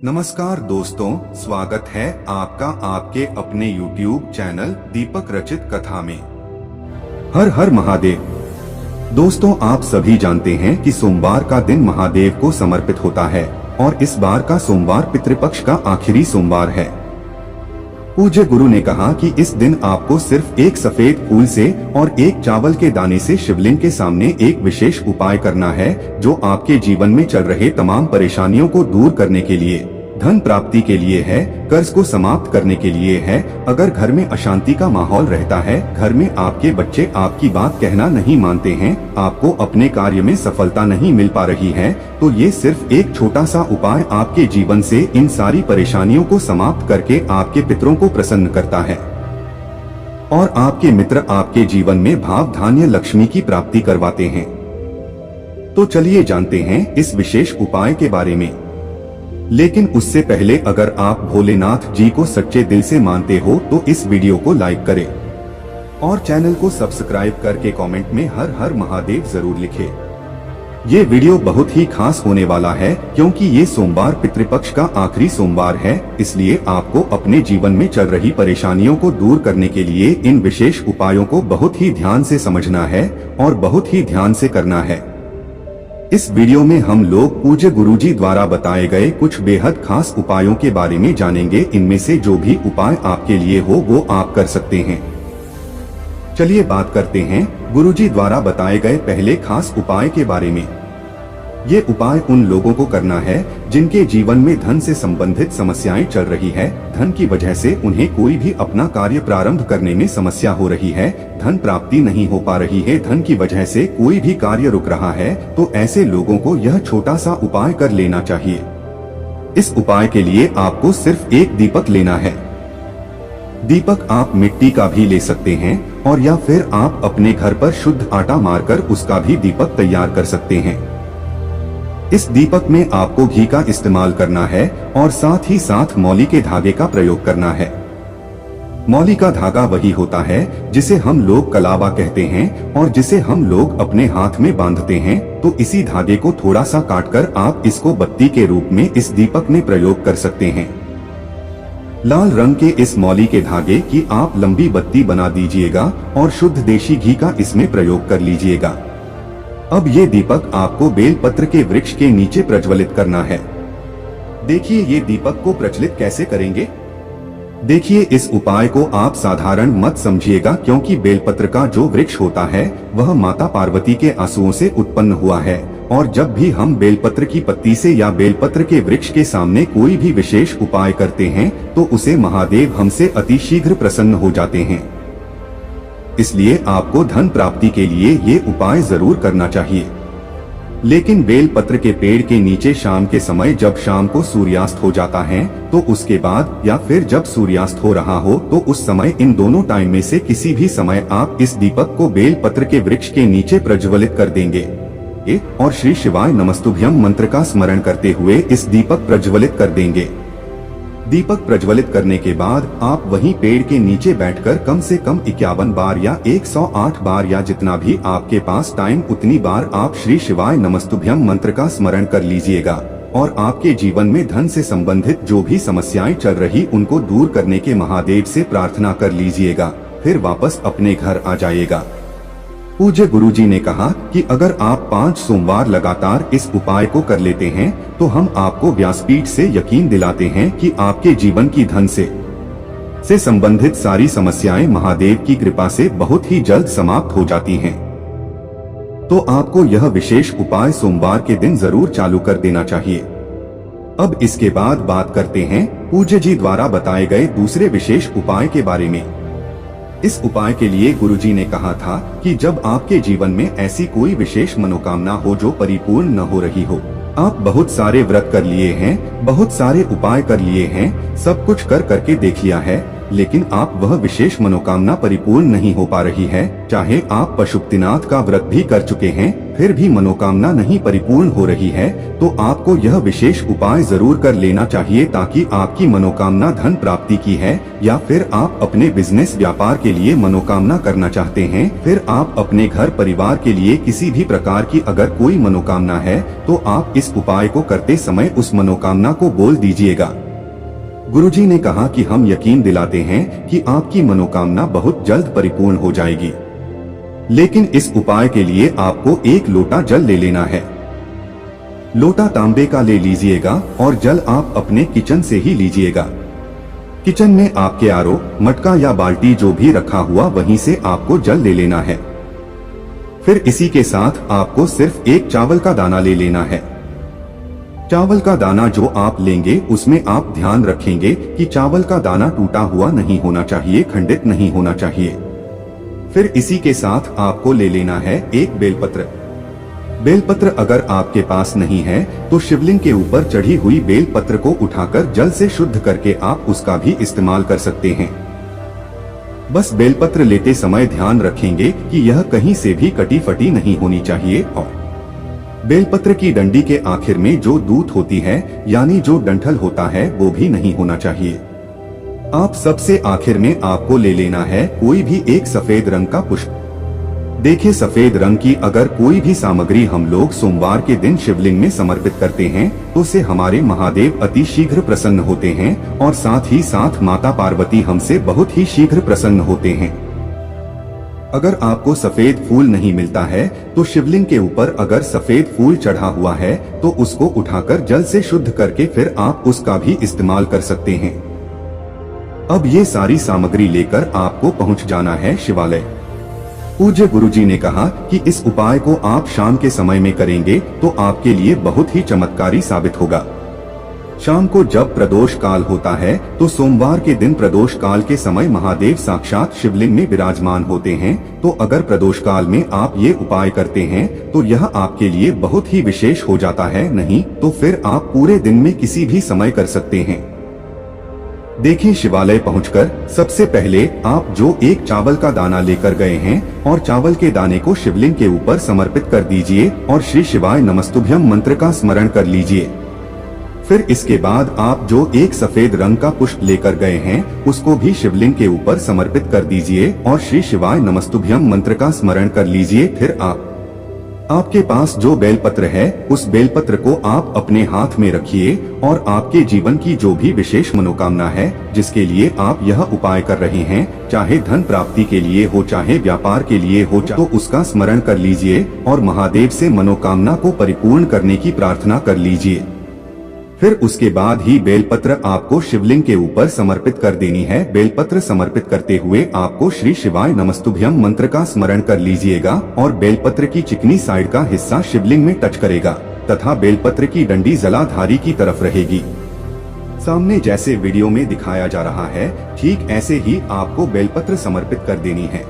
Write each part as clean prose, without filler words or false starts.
नमस्कार दोस्तों, स्वागत है आपका आपके अपने YouTube चैनल दीपक रचित कथा में। हर हर महादेव। दोस्तों, आप सभी जानते हैं कि सोमवार का दिन महादेव को समर्पित होता है और इस बार का सोमवार पितृपक्ष का आखिरी सोमवार है। पूज्य गुरु ने कहा कि इस दिन आपको सिर्फ एक सफेद फूल से और एक चावल के दाने से शिवलिंग के सामने एक विशेष उपाय करना है, जो आपके जीवन में चल रहे तमाम परेशानियों को दूर करने के लिए, धन प्राप्ति के लिए है, कर्ज को समाप्त करने के लिए है। अगर घर में अशांति का माहौल रहता है, घर में आपके बच्चे आपकी बात कहना नहीं मानते हैं, आपको अपने कार्य में सफलता नहीं मिल पा रही है, तो ये सिर्फ एक छोटा सा उपाय आपके जीवन से इन सारी परेशानियों को समाप्त करके आपके पितरों को प्रसन्न करता है और आपके मित्र आपके जीवन में भाव धान्य लक्ष्मी की प्राप्ति करवाते हैं। तो चलिए जानते हैं इस विशेष उपाय के बारे में। लेकिन उससे पहले अगर आप भोलेनाथ जी को सच्चे दिल से मानते हो तो इस वीडियो को लाइक करें और चैनल को सब्सक्राइब करके कमेंट में हर हर महादेव जरूर लिखें। ये वीडियो बहुत ही खास होने वाला है क्योंकि ये सोमवार पितृपक्ष का आखिरी सोमवार है, इसलिए आपको अपने जीवन में चल रही परेशानियों को दूर करने के लिए इन विशेष उपायों को बहुत ही ध्यान से समझना है और बहुत ही ध्यान से करना है। इस वीडियो में हम लोग पूज्य गुरुजी द्वारा बताए गए कुछ बेहद खास उपायों के बारे में जानेंगे। इनमें से जो भी उपाय आपके लिए हो वो आप कर सकते हैं। चलिए बात करते हैं गुरुजी द्वारा बताए गए पहले खास उपाय के बारे में। ये उपाय उन लोगों को करना है जिनके जीवन में धन से संबंधित समस्याएं चल रही है। धन की वजह से उन्हें कोई भी अपना कार्य प्रारंभ करने में समस्या हो रही है, धन प्राप्ति नहीं हो पा रही है, धन की वजह से कोई भी कार्य रुक रहा है, तो ऐसे लोगों को यह छोटा सा उपाय कर लेना चाहिए। इस उपाय के लिए आपको सिर्फ एक दीपक लेना है। दीपक आप मिट्टी का भी ले सकते हैं और या फिर आप अपने घर पर शुद्ध आटा मारकर उसका भी दीपक तैयार कर सकते हैं। इस दीपक में आपको घी का इस्तेमाल करना है और साथ ही साथ मौली के धागे का प्रयोग करना है। मौली का धागा वही होता है जिसे हम लोग कलावा कहते हैं और जिसे हम लोग अपने हाथ में बांधते हैं। तो इसी धागे को थोड़ा सा काटकर आप इसको बत्ती के रूप में इस दीपक में प्रयोग कर सकते हैं। लाल रंग के इस मौली के धागे की आप लंबी बत्ती बना दीजिएगा और शुद्ध देशी घी का इसमें प्रयोग कर लीजिएगा। अब ये दीपक आपको बेलपत्र के वृक्ष के नीचे प्रज्वलित करना है। देखिए ये दीपक को प्रज्वलित कैसे करेंगे। देखिए इस उपाय को आप साधारण मत समझिएगा क्योंकि बेलपत्र का जो वृक्ष होता है वह माता पार्वती के आंसुओं से उत्पन्न हुआ है और जब भी हम बेलपत्र की पत्ती से या बेलपत्र के वृक्ष के सामने कोई भी विशेष उपाय करते हैं तो उसे महादेव हमसे अतिशीघ्र प्रसन्न हो जाते हैं। इसलिए आपको धन प्राप्ति के लिए ये उपाय जरूर करना चाहिए। लेकिन बेलपत्र के पेड़ के नीचे शाम के समय जब शाम को सूर्यास्त हो जाता है तो उसके बाद या फिर जब सूर्यास्त हो रहा हो तो उस समय, इन दोनों टाइम में से किसी भी समय आप इस दीपक को बेलपत्र के वृक्ष के नीचे प्रज्वलित कर देंगे और श्री शिवाय नमस्तुभ्यम मंत्र का स्मरण करते हुए इस दीपक प्रज्वलित कर देंगे। दीपक प्रज्वलित करने के बाद आप वहीं पेड़ के नीचे बैठकर कम से कम 51 बार या 108 बार या जितना भी आपके पास टाइम उतनी बार आप श्री शिवाय नमस्तुभ्यम मंत्र का स्मरण कर लीजिएगा और आपके जीवन में धन से संबंधित जो भी समस्याएं चल रही उनको दूर करने के महादेव से प्रार्थना कर लीजिएगा। फिर वापस अपने घर आ जाइएगा। पूज्य गुरुजी ने कहा कि अगर आप 5 सोमवार लगातार इस उपाय को कर लेते हैं तो हम आपको व्यासपीठ से यकीन दिलाते हैं कि आपके जीवन की धन से संबंधित सारी समस्याएं महादेव की कृपा से बहुत ही जल्द समाप्त हो जाती हैं। तो आपको यह विशेष उपाय सोमवार के दिन जरूर चालू कर देना चाहिए। अब इसके बाद बात करते हैं पूज्य जी द्वारा बताए गए दूसरे विशेष उपाय के बारे में। इस उपाय के लिए गुरुजी ने कहा था कि जब आपके जीवन में ऐसी कोई विशेष मनोकामना हो जो परिपूर्ण न हो रही हो, आप बहुत सारे व्रत कर लिए हैं, बहुत सारे उपाय कर लिए हैं, सब कुछ कर करके देख लिया है, लेकिन आप वह विशेष मनोकामना परिपूर्ण नहीं हो पा रही है, चाहे आप पशुपतिनाथ का व्रत भी कर चुके हैं, फिर भी मनोकामना नहीं परिपूर्ण हो रही है, तो आपको यह विशेष उपाय जरूर कर लेना चाहिए, ताकि आपकी मनोकामना धन प्राप्ति की है, या फिर आप अपने बिजनेस व्यापार के लिए मनोकामना करना चाहते हैं, फिर आप अपने घर परिवार के लिए किसी भी प्रकार की अगर कोई मनोकामना है, तो आप इस उपाय को करते समय उस मनोकामना को बोल दीजिएगा। गुरुजी ने कहा कि हम यकीन दिलाते हैं कि आपकी मनोकामना बहुत जल्द परिपूर्ण हो जाएगी, लेकिन इस उपाय के लिए आपको 1 लोटा जल ले लेना है। लोटा तांबे का ले लीजिएगा और जल आप अपने किचन से ही लीजिएगा। किचन में आपके आरो, मटका या बाल्टी जो भी रखा हुआ वहीं से आपको जल ले लेना है। फिर इसी के साथ आपको सिर्फ 1 चावल का दाना ले लेना है। चावल का दाना जो आप लेंगे उसमें आप ध्यान रखेंगे कि चावल का दाना टूटा हुआ नहीं होना चाहिए, खंडित नहीं होना चाहिए। फिर इसी के साथ आपको ले लेना है 1 बेलपत्र। बेलपत्र अगर आपके पास नहीं है तो शिवलिंग के ऊपर चढ़ी हुई बेलपत्र को उठाकर जल से शुद्ध करके आप उसका भी इस्तेमाल कर सकते हैं। बस बेलपत्र लेते समय ध्यान रखेंगे कि यह कहीं से भी कटी फटी नहीं होनी चाहिए, और बेलपत्र की डंडी के आखिर में जो दूत होती है यानी जो डंठल होता है वो भी नहीं होना चाहिए। आप सबसे आखिर में आपको ले लेना है कोई भी 1 सफेद रंग का पुष्प। देखिए, सफेद रंग की अगर कोई भी सामग्री हम लोग सोमवार के दिन शिवलिंग में समर्पित करते हैं तो से हमारे महादेव अति शीघ्र प्रसन्न होते हैं, और साथ ही साथ माता पार्वती हमसे बहुत ही शीघ्र प्रसन्न होते हैं। अगर आपको सफेद फूल नहीं मिलता है तो शिवलिंग के ऊपर अगर सफेद फूल चढ़ा हुआ है तो उसको उठाकर जल से शुद्ध करके फिर आप उसका भी इस्तेमाल कर सकते हैं। अब ये सारी सामग्री लेकर आपको पहुंच जाना है शिवालय। पूज्य गुरुजी ने कहा कि इस उपाय को आप शाम के समय में करेंगे तो आपके लिए बहुत ही चमत्कारी साबित होगा। शाम को जब प्रदोष काल होता है तो सोमवार के दिन प्रदोष काल के समय महादेव साक्षात शिवलिंग में विराजमान होते हैं, तो अगर प्रदोष काल में आप ये उपाय करते हैं तो यह आपके लिए बहुत ही विशेष हो जाता है, नहीं तो फिर आप पूरे दिन में किसी भी समय कर सकते हैं। देखिए, शिवालय पहुंचकर सबसे पहले आप जो 1 चावल का दाना लेकर गए हैं और चावल के दाने को शिवलिंग के ऊपर समर्पित कर दीजिए और श्री शिवाय नमस्तुभ्यम मंत्र का स्मरण कर लीजिए। फिर इसके बाद आप जो 1 सफेद रंग का पुष्प लेकर गए हैं उसको भी शिवलिंग के ऊपर समर्पित कर दीजिए और श्री शिवाय नमस्तुभ्यम मंत्र का स्मरण कर लीजिए। फिर आपके पास जो बेलपत्र है उस बेलपत्र को आप अपने हाथ में रखिए और आपके जीवन की जो भी विशेष मनोकामना है जिसके लिए आप यह उपाय कर रहे हैं, चाहे धन प्राप्ति के लिए हो चाहे व्यापार के लिए हो, तो उसका स्मरण कर लीजिए और महादेव से मनोकामना को परिपूर्ण करने की प्रार्थना कर लीजिए। फिर उसके बाद ही बेलपत्र आपको शिवलिंग के ऊपर समर्पित कर देनी है। बेलपत्र समर्पित करते हुए आपको श्री शिवाय नमस्तुभ्यम मंत्र का स्मरण कर लीजिएगा और बेलपत्र की चिकनी साइड का हिस्सा शिवलिंग में टच करेगा तथा बेलपत्र की डंडी जलाधारी की तरफ रहेगी। सामने जैसे वीडियो में दिखाया जा रहा है ठीक ऐसे ही आपको बेलपत्र समर्पित कर देनी है।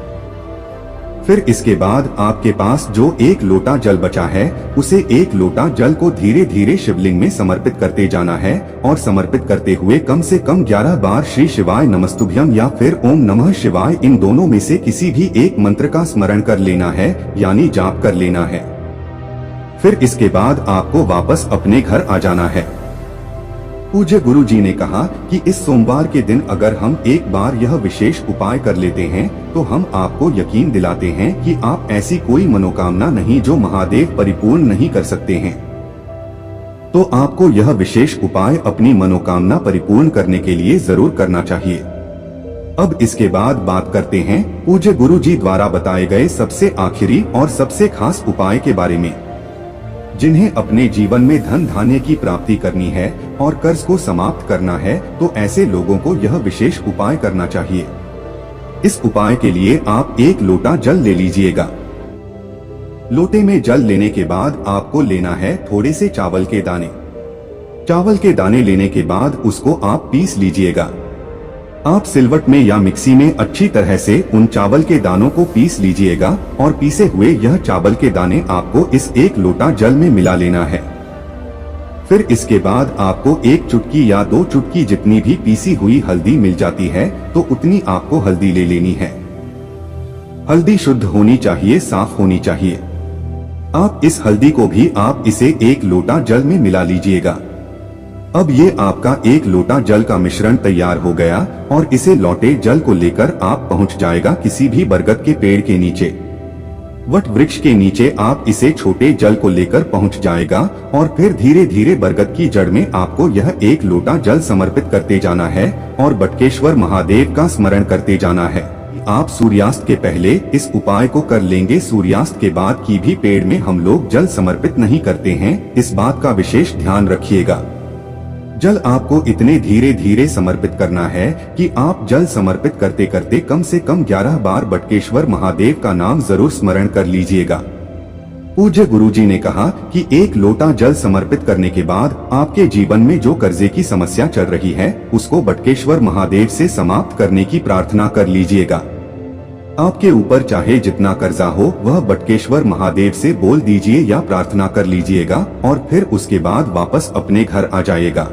फिर इसके बाद आपके पास जो 1 लोटा जल बचा है उसे 1 लोटा जल को धीरे धीरे शिवलिंग में समर्पित करते जाना है और समर्पित करते हुए कम से कम 11 बार श्री शिवाय नमस्तुभ्यम या फिर ओम नमः शिवाय इन दोनों में से किसी भी एक मंत्र का स्मरण कर लेना है यानी जाप कर लेना है। फिर इसके बाद आपको वापस अपने घर आ जाना है। पूज्य गुरु जी ने कहा कि इस सोमवार के दिन अगर हम एक बार यह विशेष उपाय कर लेते हैं तो हम आपको यकीन दिलाते हैं कि आप ऐसी कोई मनोकामना नहीं जो महादेव परिपूर्ण नहीं कर सकते हैं। तो आपको यह विशेष उपाय अपनी मनोकामना परिपूर्ण करने के लिए जरूर करना चाहिए। अब इसके बाद बात करते हैं पूज्य गुरु जी द्वारा बताए गए सबसे आखिरी और सबसे खास उपाय के बारे में, जिन्हें अपने जीवन में धन धान्य की प्राप्ति करनी है और कर्ज को समाप्त करना है तो ऐसे लोगों को यह विशेष उपाय करना चाहिए। इस उपाय के लिए आप 1 लोटा जल ले लीजिएगा। लोटे में जल लेने के बाद आपको लेना है थोड़े से चावल के दाने। चावल के दाने लेने के बाद उसको आप पीस लीजिएगा। आप सिलवट में या मिक्सी में अच्छी तरह से उन चावल के दानों को पीस लीजिएगा और पीसे हुए यह चावल के दाने आपको इस 1 लोटा जल में मिला लेना है। फिर इसके बाद आपको 1 चुटकी या 2 चुटकी जितनी भी पीसी हुई हल्दी मिल जाती है तो उतनी आपको हल्दी ले लेनी है। हल्दी शुद्ध होनी चाहिए, साफ होनी चाहिए। आप इस हल्दी को भी आप इसे 1 लोटा जल में मिला लीजिएगा। अब ये आपका 1 लोटा जल का मिश्रण तैयार हो गया और इसे लौटे जल को लेकर आप पहुंच जाएगा किसी भी बरगद के पेड़ के नीचे, वट वृक्ष के नीचे। आप इसे छोटे जल को लेकर पहुंच जाएगा और फिर धीरे धीरे बरगद की जड़ में आपको यह 1 लोटा जल समर्पित करते जाना है और बटकेश्वर महादेव का स्मरण करते जाना है। आप सूर्यास्त के पहले इस उपाय को कर लेंगे। सूर्यास्त के बाद की भी पेड़ में हम लोग जल समर्पित नहीं करते हैं, इस बात का विशेष ध्यान रखिएगा। जल आपको इतने धीरे धीरे समर्पित करना है कि आप जल समर्पित करते करते कम से कम 11 बार बटकेश्वर महादेव का नाम जरूर स्मरण कर लीजिएगा। पूज्य गुरुजी ने कहा कि 1 लोटा जल समर्पित करने के बाद आपके जीवन में जो कर्जे की समस्या चल रही है उसको बटकेश्वर महादेव से समाप्त करने की प्रार्थना कर लीजिएगा। आपके ऊपर चाहे जितना कर्जा हो वह बटकेश्वर महादेव से बोल दीजिए या प्रार्थना कर लीजिएगा और फिर उसके बाद वापस अपने घर आ जाइएगा।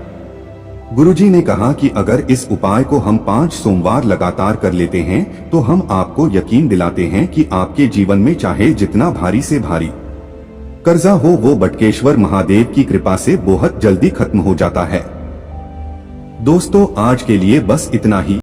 गुरुजी ने कहा कि अगर इस उपाय को हम 5 सोमवार लगातार कर लेते हैं तो हम आपको यकीन दिलाते हैं कि आपके जीवन में चाहे जितना भारी से भारी कर्जा हो वो बटकेश्वर महादेव की कृपा से बहुत जल्दी खत्म हो जाता है। दोस्तों आज के लिए बस इतना ही।